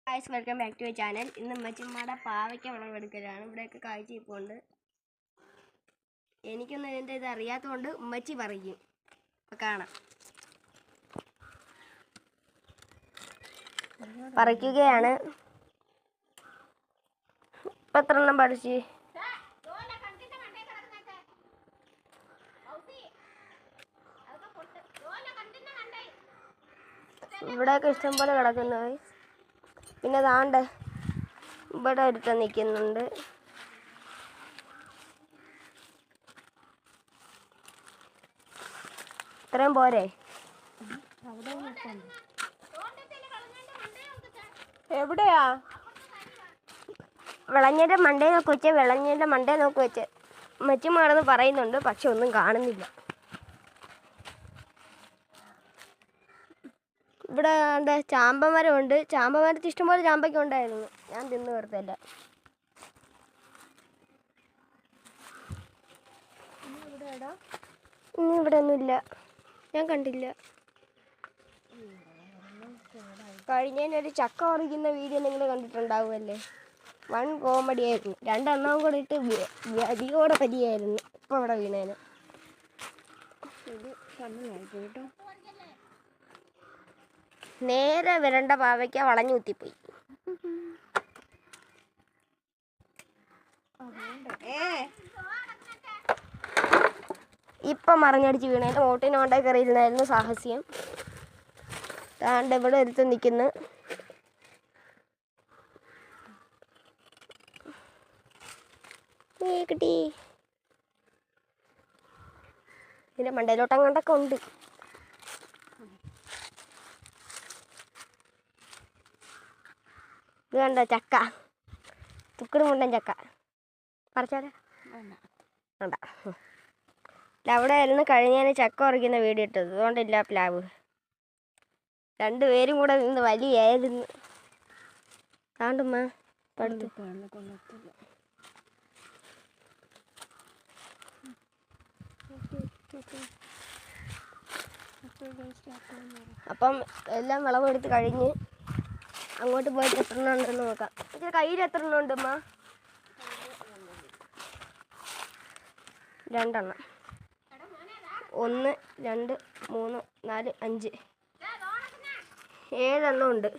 Guys welcome back to my channel. ഇന്ന് ഉമ്മച്ചിമ്മയുടെ പാവയ്ക്ക വിളവെടുക്കലാണ്. ഇവിടെയൊക്കെ കാഴ്ച ഇപ്പോൾ ഉണ്ട്. എനിക്കൊന്നും ഇതിൻ്റെ ഇത് അറിയാത്തതുകൊണ്ട് ഉമ്മച്ചി പറയും. അപ്പോൾ കാണാം. പറിക്കുകയാണ്. ഇപ്പം എത്ര എണ്ണം പറിച്ച്? ഇവിടെയൊക്കെ ഇഷ്ടംപോലെ കിടക്കുന്നു. പിന്നെ ദാണ്ട് ഇവിടെ ഒരുത്തൻ നിൽക്കുന്നുണ്ട്. ഇത്രയും പോരെ? എവിടെയാ? വിളഞ്ഞിൻ്റെ മണ്ടേ നോക്കി വെച്ച്, വിളഞ്ഞിൻ്റെ മണ്ടേ നോക്കി വെച്ച് മച്ചുമാണെന്ന് പറയുന്നുണ്ട്. പക്ഷെ ഒന്നും കാണുന്നില്ല. ഇവിടെ എന്താ ചാമ്പമരമുണ്ട്. ചാമ്പമരത്തിൽ ഇഷ്ടംപോലെ ചാമ്പയ്ക്ക ഉണ്ടായിരുന്നു. ഞാൻ തിന്നു തീർത്തല്ല. ഇനി ഇവിടെ ഒന്നുമില്ല, ഞാൻ കണ്ടില്ല. കഴിഞ്ഞതിനൊരു ചക്ക പറിക്കുന്ന വീഡിയോ നിങ്ങൾ കണ്ടിട്ടുണ്ടാവുമല്ലേ? വൺ കോമഡി ആയിരുന്നു. രണ്ടെണ്ണവും കൂടെ ഇട്ട് അധികോടെ പരിയായിരുന്നു. ഇപ്പം ഇവിടെ വീണേന് കേട്ടോ. നേരെ വരണ്ട പാവയ്ക്ക വളഞ്ഞു കുത്തിപ്പോയി. ഇപ്പം മറിഞ്ഞടിച്ച് വീണേൻ്റെ മോട്ടിന് കൊണ്ടേ കയറിയിരുന്നായിരുന്നു സാഹസ്യം. താണ്ട് ഇവിടെ എടുത്ത് നിൽക്കുന്നു. കിട്ടി. ഇതിൻ്റെ മണ്ടയിലോട്ടങ്ങാണ്ടൊക്കെ ഉണ്ട്. ഇത് കണ്ടോ ചക്ക, തുക്കട് മുണ്ടൻ ചക്ക. പറിച്ചാലോ? വേണ്ട. അവിടെ ആയിരുന്നു കഴിഞ്ഞതിന് ചക്ക പറിക്കുന്ന വീഡിയോ ഇട്ടത്. അതുകൊണ്ടില്ല പ്ലാവ്. രണ്ടുപേരും കൂടെ നിന്ന് വലിയായിരുന്നു. കാണ്ടുമ്മ പടുത്ത് അപ്പം എല്ലാം വിളവെടുത്ത് കഴിഞ്ഞ് അങ്ങോട്ട് പോയിട്ട് എത്ര എണ്ണം ഉണ്ടെന്ന് നോക്കാം. കയ്യിൽ എത്ര എണ്ണം ഉണ്ട് അമ്മ? 2 എണ്ണം. 1 2 3 4 5 7 എണ്ണം ഉണ്ട്.